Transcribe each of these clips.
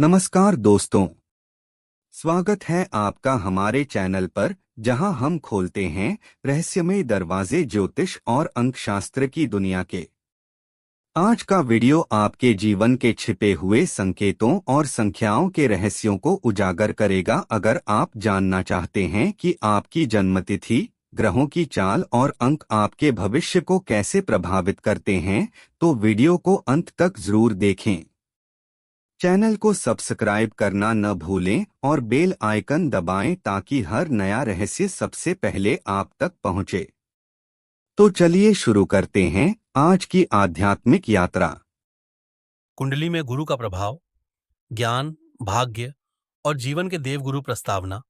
नमस्कार दोस्तों, स्वागत है आपका हमारे चैनल पर जहां हम खोलते हैं रहस्यमय दरवाजे ज्योतिष और अंकशास्त्र की दुनिया के। आज का वीडियो आपके जीवन के छिपे हुए संकेतों और संख्याओं के रहस्यों को उजागर करेगा। अगर आप जानना चाहते हैं कि आपकी जन्मतिथि, ग्रहों की चाल और अंक आपके भविष्य को कैसे प्रभावित करते हैं, तो वीडियो को अंत तक जरूर देखें। चैनल को सब्सक्राइब करना न भूलें और बेल आइकन दबाएं ताकि हर नया रहस्य सबसे पहले आप तक पहुंचे। तो चलिए शुरू करते हैं आज की आध्यात्मिक यात्रा। कुंडली में गुरु का प्रभाव, ज्ञान, भाग्य और जीवन के देवगुरु प्रस्तावना।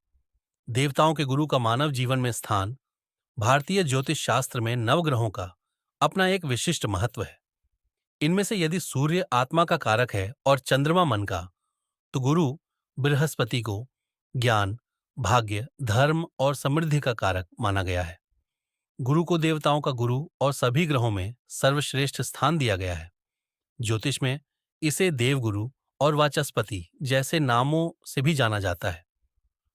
देवताओं के गुरु का मानव जीवन में स्थान। भारतीय ज्योतिष शास्त्र में नवग्रहों का अपना एक विशिष्ट महत्व है। इनमें से यदि सूर्य आत्मा का कारक है और चंद्रमा मन का, तो गुरु बृहस्पति को ज्ञान, भाग्य, धर्म और समृद्धि का कारक माना गया है। गुरु को देवताओं का गुरु और सभी ग्रहों में सर्वश्रेष्ठ स्थान दिया गया है। ज्योतिष में इसे देवगुरु और वाचस्पति जैसे नामों से भी जाना जाता है।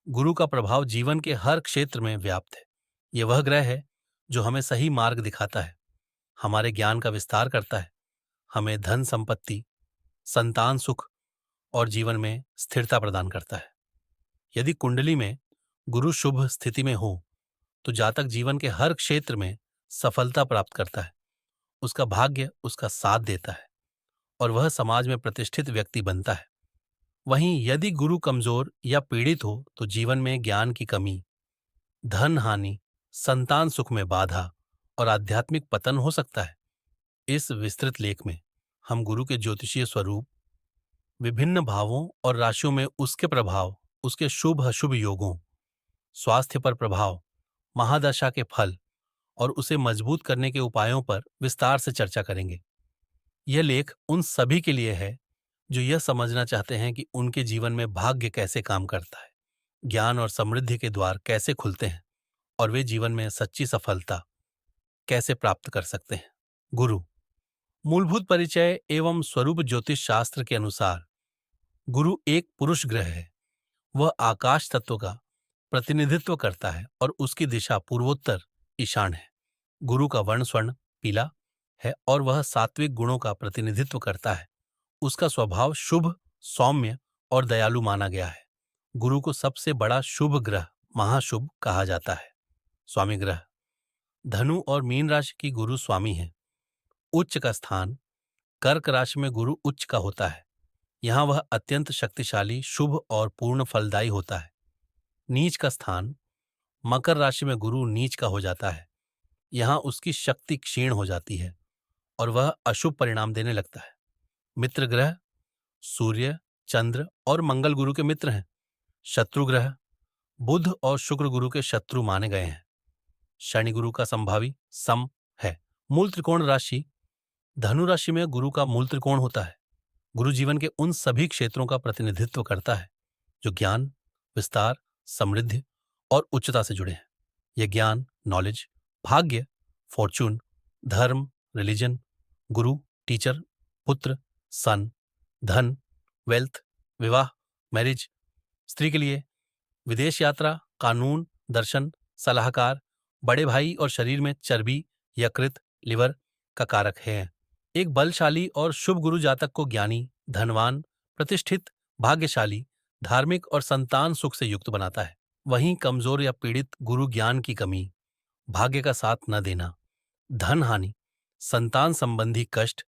गुरु का प्रभाव जीवन के हर क्षेत्र में व्याप्त है। यह वह ग्रह है जो हमें सही मार्ग दिखाता है, हमारे ज्ञान का विस्तार करता है, हमें धन संपत्ति, संतान सुख और जीवन में स्थिरता प्रदान करता है। यदि कुंडली में गुरु शुभ स्थिति में हो तो जातक जीवन के हर क्षेत्र में सफलता प्राप्त करता है, उसका भाग्य उसका साथ देता है और वह समाज में प्रतिष्ठित व्यक्ति बनता है। वहीं यदि गुरु कमजोर या पीड़ित हो तो जीवन में ज्ञान की कमी, धन हानि, संतान सुख में बाधा और आध्यात्मिक पतन हो सकता है। इस विस्तृत लेख में हम गुरु के ज्योतिषीय स्वरूप, विभिन्न भावों और राशियों में उसके प्रभाव, उसके शुभ अशुभ योगों, स्वास्थ्य पर प्रभाव, महादशा के फल और उसे मजबूत करने के उपायों पर विस्तार से चर्चा करेंगे। यह लेख उन सभी के लिए है जो यह समझना चाहते हैं कि उनके जीवन में भाग्य कैसे काम करता है, ज्ञान और समृद्धि के द्वार कैसे खुलते हैं और वे जीवन में सच्ची सफलता कैसे प्राप्त कर सकते हैं। गुरु मूलभूत परिचय एवं स्वरूप ज्योतिष शास्त्र के अनुसार गुरु एक पुरुष ग्रह है। वह आकाश तत्व का प्रतिनिधित्व करता है और उसकी दिशा पूर्वोत्तर ईशान है। गुरु का वर्ण स्वर्ण पीला है और वह सात्विक गुणों का प्रतिनिधित्व करता है। उसका स्वभाव शुभ, सौम्य और दयालु माना गया है। गुरु को सबसे बड़ा शुभ ग्रह महाशुभ कहा जाता है। स्वामी ग्रह धनु और मीन राशि की गुरु स्वामी है। उच्च का स्थान कर्क राशि में गुरु उच्च का होता है। यहाँ वह अत्यंत शक्तिशाली, शुभ और पूर्ण फलदायी होता है। नीच का स्थान मकर राशि में गुरु नीच का हो जाता है। यहाँ उसकी शक्ति क्षीण हो जाती है और वह अशुभ परिणाम देने लगता है। मित्र ग्रह सूर्य, चंद्र और मंगल गुरु के मित्र हैं। शत्रु ग्रह बुध और शुक्र गुरु के शत्रु माने गए हैं। शनि गुरु का संभावी सम है। मूल त्रिकोण राशि धनु राशि में गुरु का मूल त्रिकोण होता है। गुरु जीवन के उन सभी क्षेत्रों का प्रतिनिधित्व करता है जो ज्ञान, विस्तार, समृद्धि और उच्चता से जुड़े हैं। यह ज्ञान, नॉलेज, भाग्य, फॉर्चून, धर्म, रिलीजन, गुरु, टीचर, पुत्र, सन, धन, वेल्थ, विवाह, मैरिज, स्त्री के लिए विदेश यात्रा, कानून, दर्शन, सलाहकार, बड़े भाई और शरीर में चर्बी, यकृत, लिवर का कारक है। एक बलशाली और शुभ गुरु जातक को ज्ञानी, धनवान, प्रतिष्ठित, भाग्यशाली, धार्मिक और संतान सुख से युक्त बनाता है। वहीं कमजोर या पीड़ित गुरु ज्ञान की कमी, भाग्य का साथ न देना, धन हानि, संतान संबंधी कष्ट,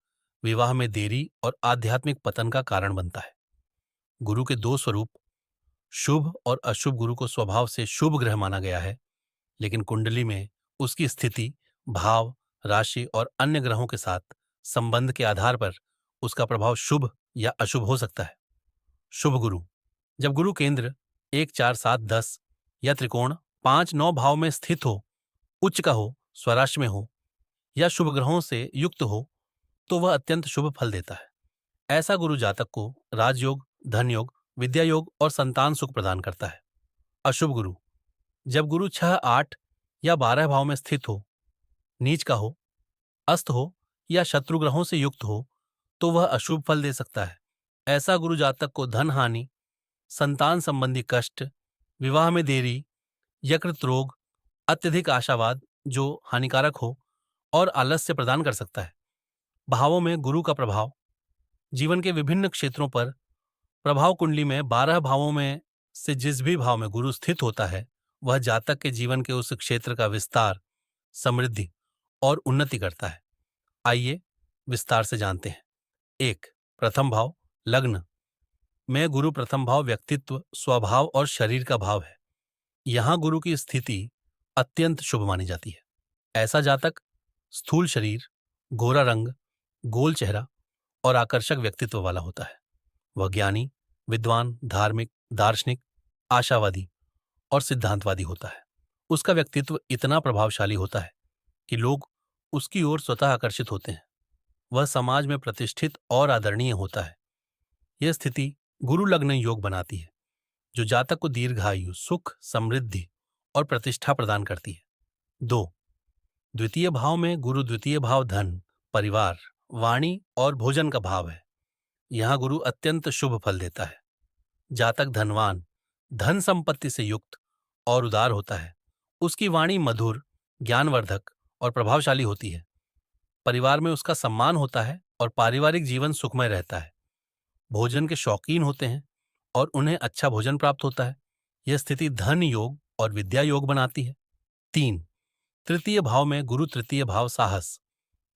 विवाह में देरी और आध्यात्मिक पतन का कारण बनता है। गुरु के दो स्वरूप, शुभ और अशुभ। गुरु को स्वभाव से शुभ ग्रह माना गया है, लेकिन कुंडली में उसकी स्थिति, भाव, राशि और अन्य ग्रहों के साथ संबंध के आधार पर उसका प्रभाव शुभ या अशुभ हो सकता है। शुभ गुरु जब गुरु केंद्र 1, 4, 7, 10 या त्रिकोण 5, 9 भाव में स्थित हो, उच्च का हो, स्वराशि में हो या शुभ ग्रहों से युक्त हो तो वह अत्यंत शुभ फल देता है। ऐसा गुरु जातक को राजयोग, धन योग, विद्या योग और संतान सुख प्रदान करता है। अशुभ गुरु जब गुरु 6, 8 या 12 भाव में स्थित हो, नीच का हो, अस्त हो या शत्रु ग्रहों से युक्त हो तो वह अशुभ फल दे सकता है। ऐसा गुरु जातक को धन हानि, संतान संबंधी कष्ट, विवाह में देरी, यकृत रोग, अत्यधिक आशावाद जो हानिकारक हो और आलस्य प्रदान कर सकता है। भावों में गुरु का प्रभाव। जीवन के विभिन्न क्षेत्रों पर प्रभाव कुंडली में 12 भावों में से जिस भी भाव में गुरु स्थित होता है वह जातक के जीवन के उस क्षेत्र का विस्तार, समृद्धि और उन्नति करता है। आइए विस्तार से जानते हैं। 1. प्रथम भाव लग्न में गुरु प्रथम भाव व्यक्तित्व, स्वभाव और शरीर का भाव है। यहां गुरु की स्थिति अत्यंत शुभ मानी जाती है। ऐसा जातक स्थूल शरीर, गोरा रंग, गोल चेहरा और आकर्षक व्यक्तित्व वाला होता है। वह ज्ञानी, विद्वान, धार्मिक, दार्शनिक, आशावादी और सिद्धांतवादी होता है। उसका व्यक्तित्व इतना प्रभावशाली होता है कि लोग उसकी ओर स्वतः आकर्षित होते हैं। वह समाज में प्रतिष्ठित और आदरणीय होता है। यह स्थिति गुरु लग्न योग बनाती है जो जातक को दीर्घायु, सुख, समृद्धि और प्रतिष्ठा प्रदान करती है। 2. द्वितीय भाव में गुरु द्वितीय भाव धन, परिवार, वाणी और भोजन का भाव है। यहां गुरु अत्यंत शुभ फल देता है। जातक धनवान, धन संपत्ति से युक्त और उदार होता है। उसकी वाणी मधुर, ज्ञानवर्धक और प्रभावशाली होती है। परिवार में उसका सम्मान होता है और पारिवारिक जीवन सुखमय रहता है। भोजन के शौकीन होते हैं और उन्हें अच्छा भोजन प्राप्त होता है। यह स्थिति धन योग और विद्या योग बनाती है। 3. तृतीय भाव में गुरु तृतीय भाव साहस,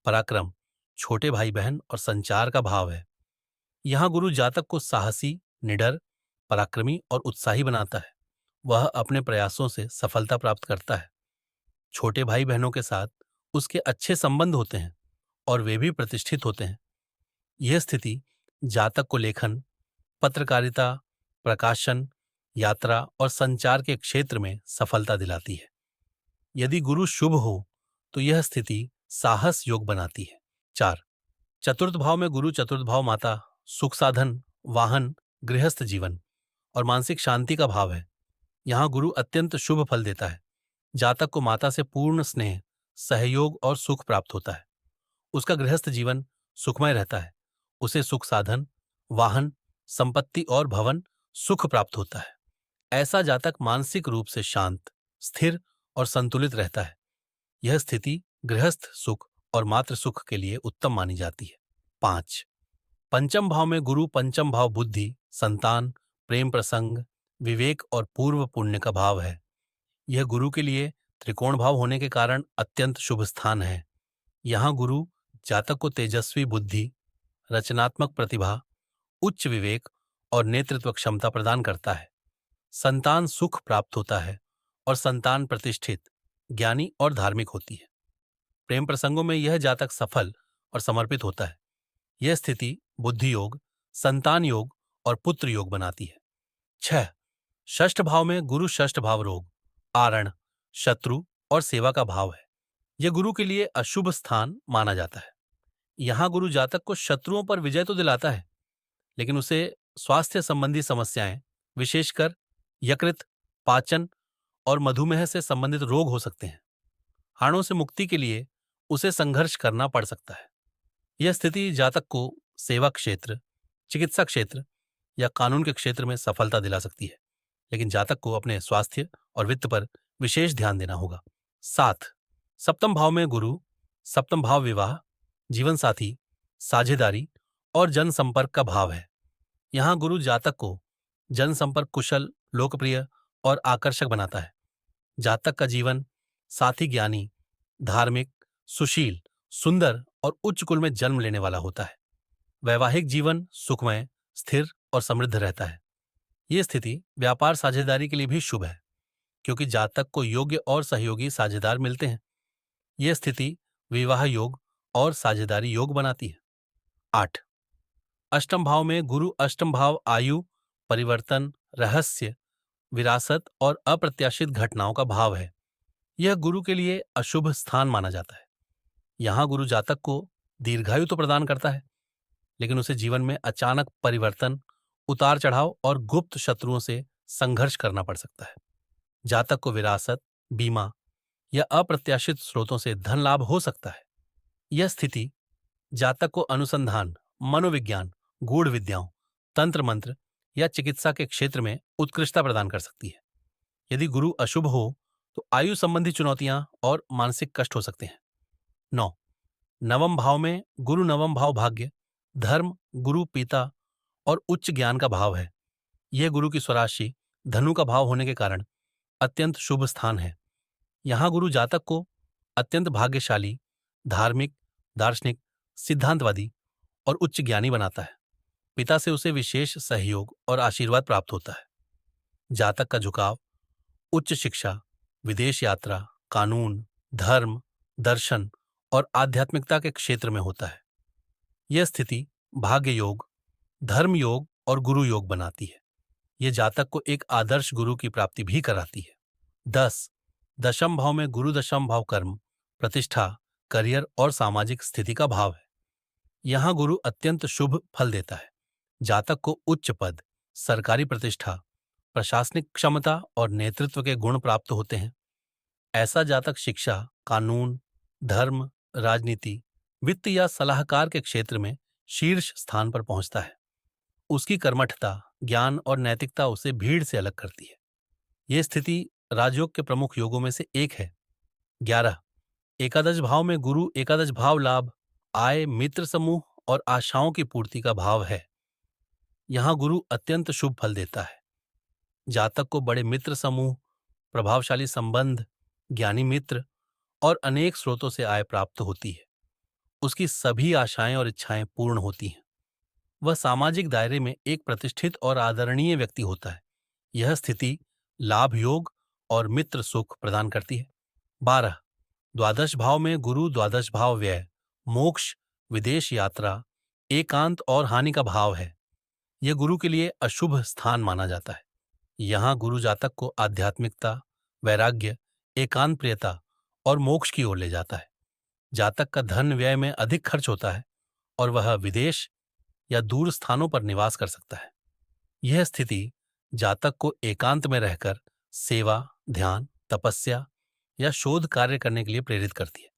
पराक्रम, छोटे भाई बहन और संचार का भाव है। यहां गुरु जातक को साहसी, निडर, पराक्रमी और उत्साही बनाता है। वह अपने प्रयासों से सफलता प्राप्त करता है। छोटे भाई बहनों के साथ उसके अच्छे संबंध होते हैं और वे भी प्रतिष्ठित होते हैं। यह स्थिति जातक को लेखन, पत्रकारिता, प्रकाशन, यात्रा और संचार के क्षेत्र में सफलता दिलाती है। यदि गुरु शुभ हो तो यह स्थिति साहस योग बनाती है। 4. चतुर्थ भाव में गुरु चतुर्थ भाव माता, सुख साधन, वाहन, गृहस्थ जीवन और मानसिक शांति का भाव है। यहां गुरु अत्यंत शुभ फल देता है। जातक को माता से पूर्ण स्नेह, सहयोग और सुख प्राप्त होता है। उसका गृहस्थ जीवन सुखमय रहता है। उसे सुख साधन, वाहन, संपत्ति और भवन सुख प्राप्त होता है। ऐसा जातक मानसिक रूप से शांत, स्थिर और संतुलित रहता है। यह स्थिति गृहस्थ सुख और मातृ सुख के लिए उत्तम मानी जाती है। 5. पंचम भाव में गुरु पंचम भाव बुद्धि, संतान, प्रेम प्रसंग, विवेक और पूर्व पुण्य का भाव है। यह गुरु के लिए त्रिकोण भाव होने के कारण अत्यंत शुभ स्थान है। यहां गुरु जातक को तेजस्वी बुद्धि, रचनात्मक प्रतिभा, उच्च विवेक और नेतृत्व क्षमता प्रदान करता है। संतान सुख प्राप्त होता है और संतान प्रतिष्ठित, ज्ञानी और धार्मिक होती है। प्रेम प्रसंगों में यह जातक सफल और समर्पित होता है। यह स्थिति बुद्धि योग, संतान योग और पुत्र योग बनाती है। 6. षष्ठ भाव में गुरु षष्ठ भाव रोग, आरण, शत्रु और सेवा का भाव है। यह गुरु के लिए अशुभ स्थान माना जाता है। यहां गुरु जातक को शत्रुओं पर विजय तो दिलाता है, लेकिन उसे स्वास्थ्य संबंधी समस्याएं, विशेषकर यकृत, पाचन और मधुमेह से संबंधित रोग हो सकते हैं। हाड़ों से मुक्ति के लिए उसे संघर्ष करना पड़ सकता है। यह स्थिति जातक को सेवा क्षेत्र, चिकित्सा क्षेत्र या कानून के क्षेत्र में सफलता दिला सकती है, लेकिन जातक को अपने स्वास्थ्य और वित्त पर विशेष ध्यान देना होगा। 7. सप्तम भाव में गुरु, सप्तम भाव विवाह, जीवन साथी, साझेदारी और जनसंपर्क का भाव है। यहां गुरु जातक को जनसंपर्क कुशल, लोकप्रिय और आकर्षक बनाता है। जातक का जीवन साथी ज्ञानी, धार्मिक, सुशील, सुंदर और उच्च कुल में जन्म लेने वाला होता है। वैवाहिक जीवन सुखमय, स्थिर और समृद्ध रहता है। यह स्थिति व्यापार साझेदारी के लिए भी शुभ है, क्योंकि जातक को योग्य और सहयोगी साझेदार मिलते हैं। यह स्थिति विवाह योग और साझेदारी योग बनाती है। 8. अष्टम भाव में गुरु अष्टम भाव आयु, परिवर्तन, रहस्य, विरासत और अप्रत्याशित घटनाओं का भाव है। यह गुरु के लिए अशुभ स्थान माना जाता है। यहां गुरु जातक को दीर्घायु तो प्रदान करता है, लेकिन उसे जीवन में अचानक परिवर्तन, उतार चढ़ाव और गुप्त शत्रुओं से संघर्ष करना पड़ सकता है। जातक को विरासत, बीमा या अप्रत्याशित स्रोतों से धन लाभ हो सकता है। यह स्थिति जातक को अनुसंधान, मनोविज्ञान, गूढ़ विद्याओं, तंत्र मंत्र या चिकित्सा के क्षेत्र में उत्कृष्टता प्रदान कर सकती है। यदि गुरु अशुभ हो तो आयु संबंधी चुनौतियां और मानसिक कष्ट हो सकते हैं। 9. नवम भाव में गुरु नवम भाव भाग्य, धर्म, गुरु पिता और उच्च ज्ञान का भाव है। यह गुरु की स्वराशि धनु का भाव होने के कारण अत्यंत शुभ स्थान है। यहाँ गुरु जातक को अत्यंत भाग्यशाली, धार्मिक, दार्शनिक, सिद्धांतवादी और उच्च ज्ञानी बनाता है। पिता से उसे विशेष सहयोग और आशीर्वाद प्राप्त होता है। जातक का झुकाव उच्च शिक्षा, विदेश यात्रा, कानून, धर्म, दर्शन और आध्यात्मिकता के क्षेत्र में होता है। यह स्थिति भाग्य योग, धर्म योग और गुरु योग बनाती है। यह जातक को एक आदर्श गुरु की प्राप्ति भी कराती है। 10. दशम भाव में गुरु दशम भाव कर्म, प्रतिष्ठा, करियर और सामाजिक स्थिति का भाव है। यहाँ गुरु अत्यंत शुभ फल देता है। जातक को उच्च पद, सरकारी प्रतिष्ठा, प्रशासनिक क्षमता और नेतृत्व के गुण प्राप्त होते हैं। ऐसा जातक शिक्षा, कानून, धर्म, राजनीति, वित्त या सलाहकार के क्षेत्र में शीर्ष स्थान पर पहुंचता है। उसकी कर्मठता, ज्ञान और नैतिकता उसे भीड़ से अलग करती है। यह स्थिति राजयोग के प्रमुख योगों में से एक है। 11. एकादश भाव में गुरु एकादश भाव लाभ, आय, मित्र समूह और आशाओं की पूर्ति का भाव है। यहाँ गुरु अत्यंत शुभ फल देता है। जातक को बड़े मित्र समूह, प्रभावशाली संबंध, ज्ञानी मित्र और अनेक स्रोतों से आय प्राप्त होती है। उसकी सभी आशाएं और इच्छाएं पूर्ण होती हैं। वह सामाजिक दायरे में एक प्रतिष्ठित और आदरणीय व्यक्ति होता है। यह स्थिति लाभ योग और मित्र सुख प्रदान करती है। 12. द्वादश भाव में गुरु द्वादश भाव व्यय, मोक्ष, विदेश यात्रा, एकांत और हानि का भाव है। यह गुरु के लिए अशुभ स्थान माना जाता है। यहाँ गुरु जातक को आध्यात्मिकता, वैराग्य, एकांत प्रियता और मोक्ष की ओर ले जाता है। जातक का धन व्यय में अधिक खर्च होता है और वह विदेश या दूर स्थानों पर निवास कर सकता है। यह स्थिति जातक को एकांत में रहकर सेवा, ध्यान, तपस्या या शोध कार्य करने के लिए प्रेरित करती है।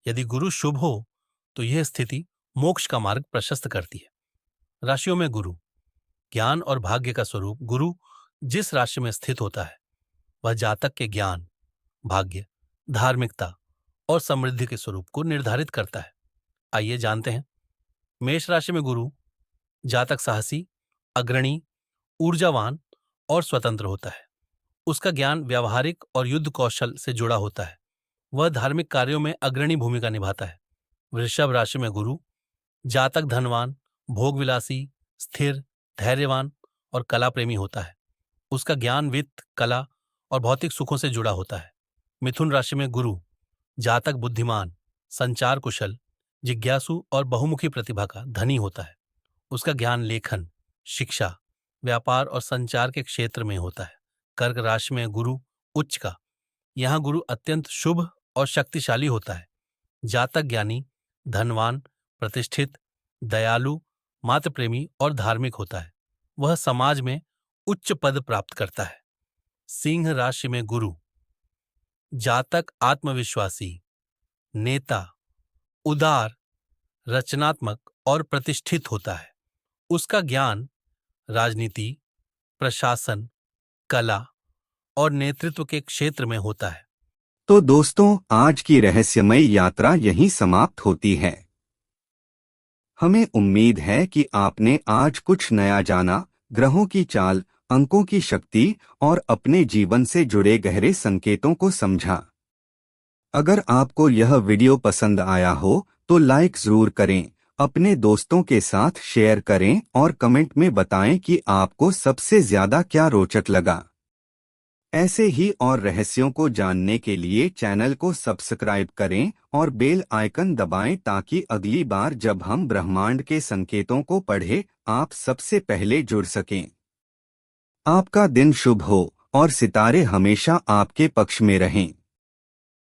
यदि गुरु शुभ हो तो यह स्थिति मोक्ष का मार्ग प्रशस्त करती है। राशियों में गुरु, ज्ञान और भाग्य का स्वरूप गुरु जिस राशि में स्थित होता है वह जातक के ज्ञान, भाग्य, धार्मिकता और समृद्धि के स्वरूप को निर्धारित करता है। आइए जानते हैं। मेष राशि में गुरु जातक साहसी, अग्रणी, ऊर्जावान और स्वतंत्र होता है। उसका ज्ञान व्यावहारिक और युद्ध कौशल से जुड़ा होता है। वह धार्मिक कार्यों में अग्रणी भूमिका निभाता है। वृषभ राशि में गुरु जातक धनवान, भोगविलासी, स्थिर, धैर्यवान और कला प्रेमी होता है। उसका ज्ञान वित्त, कला और भौतिक सुखों से जुड़ा होता है। मिथुन राशि में गुरु जातक बुद्धिमान, संचार कुशल, जिज्ञासु और बहुमुखी प्रतिभा का धनी होता है। उसका ज्ञान लेखन, शिक्षा, व्यापार और संचार के क्षेत्र में होता है। कर्क राशि में गुरु उच्च का, यहाँ गुरु अत्यंत शुभ और शक्तिशाली होता है। जातक ज्ञानी, धनवान, प्रतिष्ठित, दयालु, मातृप्रेमी और धार्मिक होता है। वह समाज में उच्च पद प्राप्त करता है। सिंह राशि में गुरु जातक आत्मविश्वासी, नेता, उदार, रचनात्मक और प्रतिष्ठित होता है। उसका ज्ञान राजनीति, प्रशासन, कला और नेतृत्व के क्षेत्र में होता है। तो दोस्तों, आज की रहस्यमय यात्रा यहीं समाप्त होती है। हमें उम्मीद है कि आपने आज कुछ नया जाना, ग्रहों की चाल, अंकों की शक्ति और अपने जीवन से जुड़े गहरे संकेतों को समझा। अगर आपको यह वीडियो पसंद आया हो तो लाइक जरूर करें, अपने दोस्तों के साथ शेयर करें और कमेंट में बताएं कि आपको सबसे ज्यादा क्या रोचक लगा। ऐसे ही और रहस्यों को जानने के लिए चैनल को सब्सक्राइब करें और बेल आइकन दबाएं ताकि अगली बार जब हम ब्रह्मांड के संकेतों को पढ़ें आप सबसे पहले जुड़ सकें। आपका दिन शुभ हो और सितारे हमेशा आपके पक्ष में रहें।